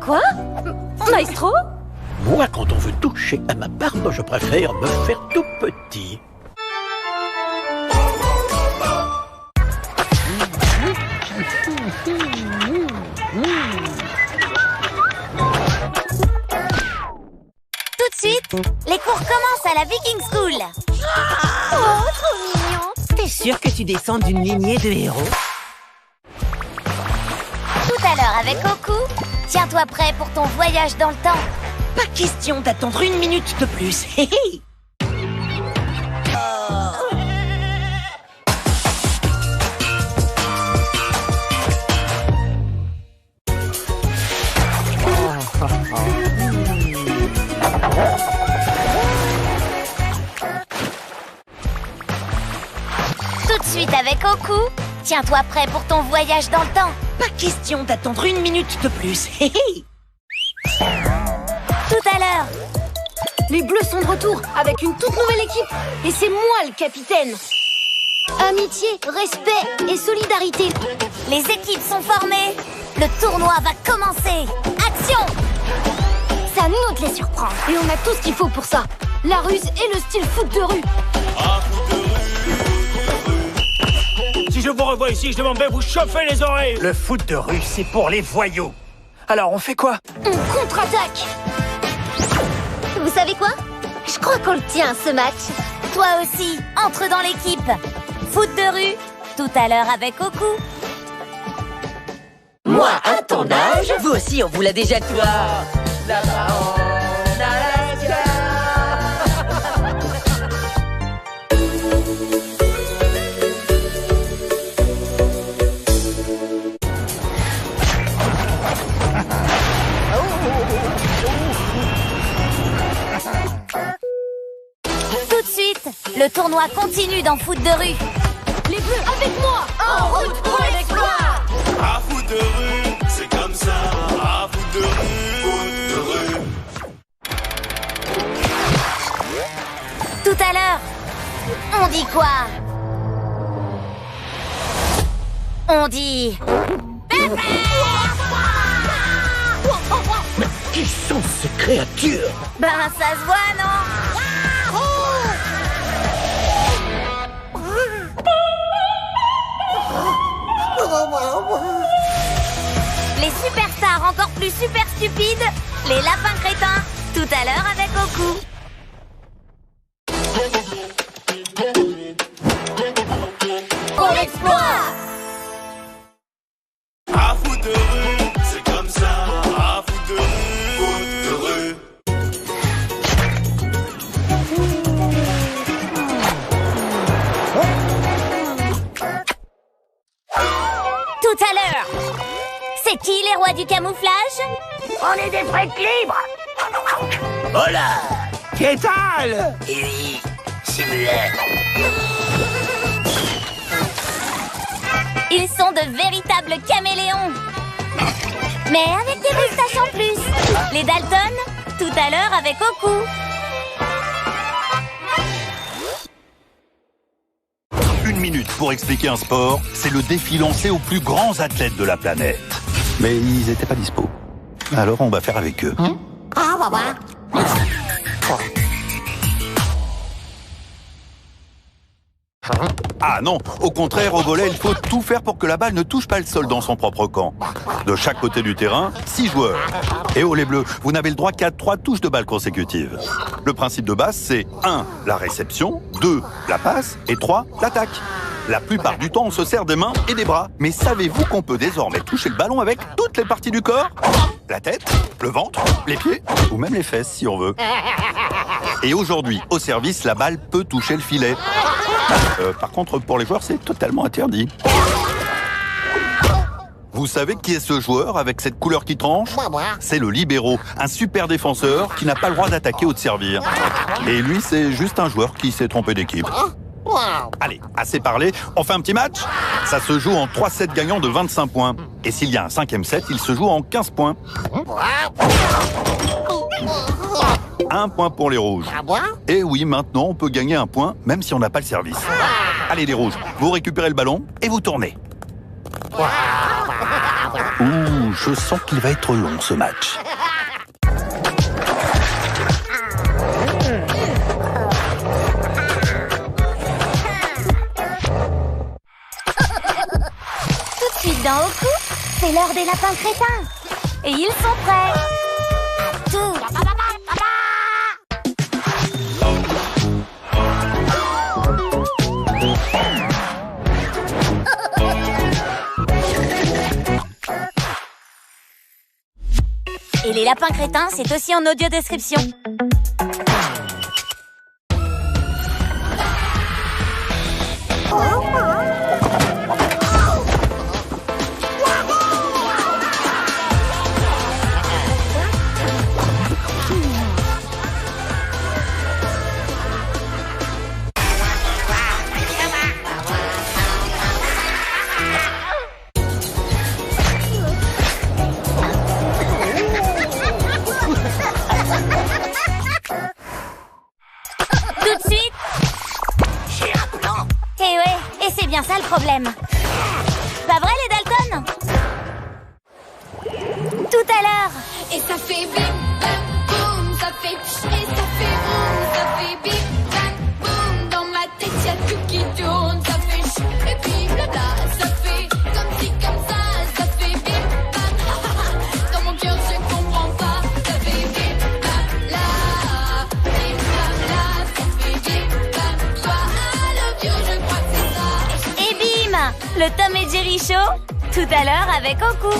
Quoi? Maestro? Moi, quand on veut toucher à ma barbe, je préfère me faire tout petit. Tout de suite, les cours commencent à la Viking School. Oh, trop mignon. T'es sûr que tu descends d'une lignée de héros? Tout à l'heure avec Oku, tiens-toi prêt pour ton voyage dans le temps. Pas question d'attendre une minute de plus. Hé hé. Tout de suite avec Oku, tiens-toi prêt pour ton voyage dans le temps. Pas question d'attendre une minute de plus. Hé hé. Tout à l'heure, Les Bleus sont de retour avec une toute nouvelle équipe. Et c'est moi le capitaine. Amitié, respect et solidarité. les équipes sont formées. Le tournoi va commencer. Action! C'est à nous de les surprendre. Et on a tout ce qu'il faut pour ça. La ruse et le style foot de rue. Si je vous revois ici, je demande bien vous chauffer les oreilles. Le foot de rue, c'est pour les voyous. Alors, on fait quoi? On contre-attaque. Vous savez quoi? Je crois qu'on le tient, ce match. Toi aussi, entre dans l'équipe. Foot de rue, tout à l'heure avec Oku. Moi, à ton âge, vous aussi, on vous l'a déjà toi. Là-bas en Alaska. Tout de suite, le tournoi continue dans Foot de rue. Les Bleus avec moi. En route pour l'exploit! À foot de rue, c'est comme ça. À foot de rue, Tout à l'heure, on dit quoi? On dit... Qui sont ces créatures? Ben, ça se voit, non? Les superstars encore plus super stupides, les lapins crétins, tout à l'heure avec Oku. Pour l'exploit! à foot de rue, c'est comme ça. À foot de rue, Tout à l'heure, c'est qui les rois du camouflage? On est des vrais libres. Hola! Qu'est-ce? Et oui, c'est muet. Ils sont de véritables caméléons. Mais avec des moustaches en plus. Les Dalton, tout à l'heure avec Oku. Une minute pour expliquer un sport, c'est le défi lancé aux plus grands athlètes de la planète. Mais ils n'étaient pas dispo. Alors on va faire avec eux. Ah non, au contraire, au volley, il faut tout faire pour que la balle ne touche pas le sol dans son propre camp. De chaque côté du terrain, 6 joueurs. Et oh les bleus, vous n'avez le droit qu'à 3 touches de balle consécutives. Le principe de base, c'est 1. La réception, 2. La passe et 3. L'attaque. La plupart du temps, on se sert des mains et des bras. Mais savez-vous qu'on peut désormais toucher le ballon avec toutes les parties du corps? La tête, le ventre, les pieds ou même les fesses si on veut. Et aujourd'hui, au service, la balle peut toucher le filet. Par contre, pour les joueurs, c'est totalement interdit. Vous savez qui est ce joueur avec cette couleur qui tranche? C'est le libéro, un super défenseur qui n'a pas le droit d'attaquer ou de servir. Et lui, c'est juste un joueur qui s'est trompé d'équipe. Allez, assez parlé, on fait un petit match? Ça se joue en 3 sets gagnants de 25 points. Et s'il y a un 5e set, il se joue en 15 points. 1 point pour les rouges. Et oui, maintenant, on peut gagner 1 point, même si on n'a pas le service. Allez les rouges, vous récupérez le ballon et vous tournez. Ouh, je sens qu'il va être long ce match. Tout de suite dans Oku, c'est l'heure des lapins crétins. Et ils sont prêts. À tout. Et les lapins crétins, c'est aussi en audio description. Tout de suite. J'ai un plan. Eh ouais, et c'est bien ça le problème. Pas vrai les Dalton? Tout à l'heure. Et ça fait bim bam boum, ça fait tch, et ça fait boum, ça fait bim bam boum. Dans ma tête y'a tout qui tourne, ça fait ch, et puis blabla, ça fait comme ci comme ça fait bim bam. Dans mon cœur je comprends pas, ça fait bim bam là, ça fait bim bam. Toi à love you, je crois que c'est ça. Et bim, le Tom et Jerry Show. Tout à l'heure avec Oku.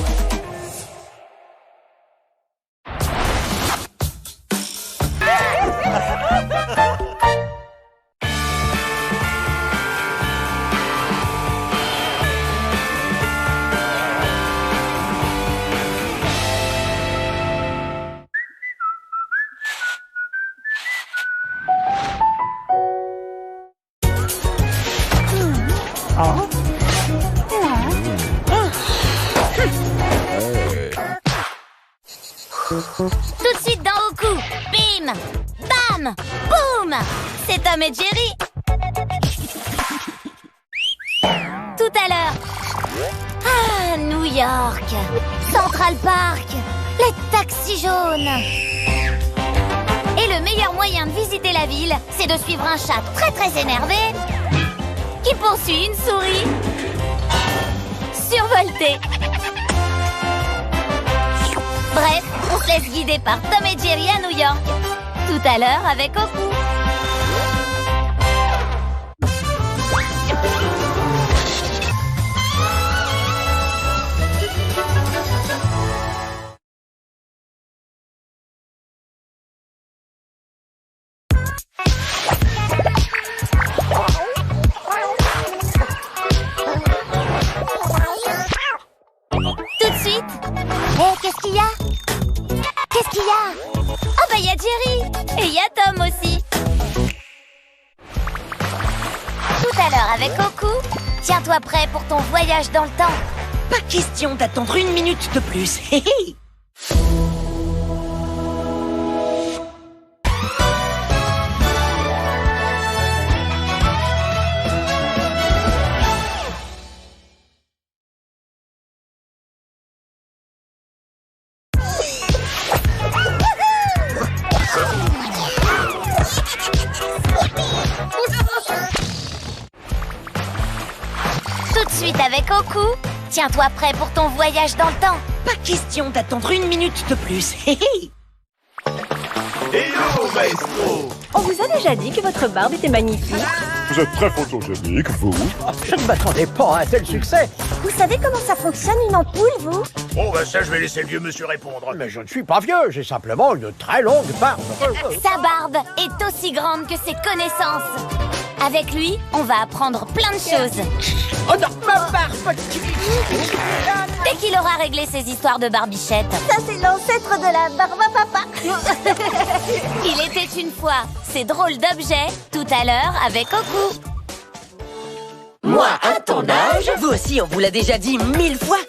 Tout de suite dans Oku. Bim, bam, boum. C'est Tom et Jerry. Tout à l'heure. Ah, New York. Central Park. Les taxis jaunes. Et le meilleur moyen de visiter la ville, c'est de suivre un chat très énervé qui poursuit une souris survoltée. Bref, on se laisse guider par Tom et Jerry à New York. Tout à l'heure avec Oku. Tout de suite. Hé, qu'est-ce qu'il y a? Qu'est-ce qu'il y a? Oh bah il y a Jerry. Et il y a Tom aussi. Tout à l'heure avec Oku. Tiens-toi prêt pour ton voyage dans le temps. Pas question d'attendre une minute de plus. Hé hé. Tout de suite avec Oku. Tiens-toi prêt pour ton voyage dans le temps. Pas question d'attendre une minute de plus. Hé hé. Hello, maestro. On vous a déjà dit que votre barbe était magnifique. Vous êtes très photogénique, vous. Je ne m'attendais pas à un tel succès. Vous savez comment ça fonctionne une ampoule, vous? Bon, bah ça, je vais laisser le vieux monsieur répondre. Mais je ne suis pas vieux, j'ai simplement une très longue barbe. Sa barbe est aussi grande que ses connaissances. Avec lui, on va apprendre plein de choses. Oh non, ma barbe! Dès qu'il aura réglé ses histoires de barbichette. Ça, c'est l'ancêtre de la barbe à papa. Il était une fois ces drôles d'objets. Tout à l'heure avec Oku. Moi, à ton âge, vous aussi, on vous l'a déjà dit 1000 fois.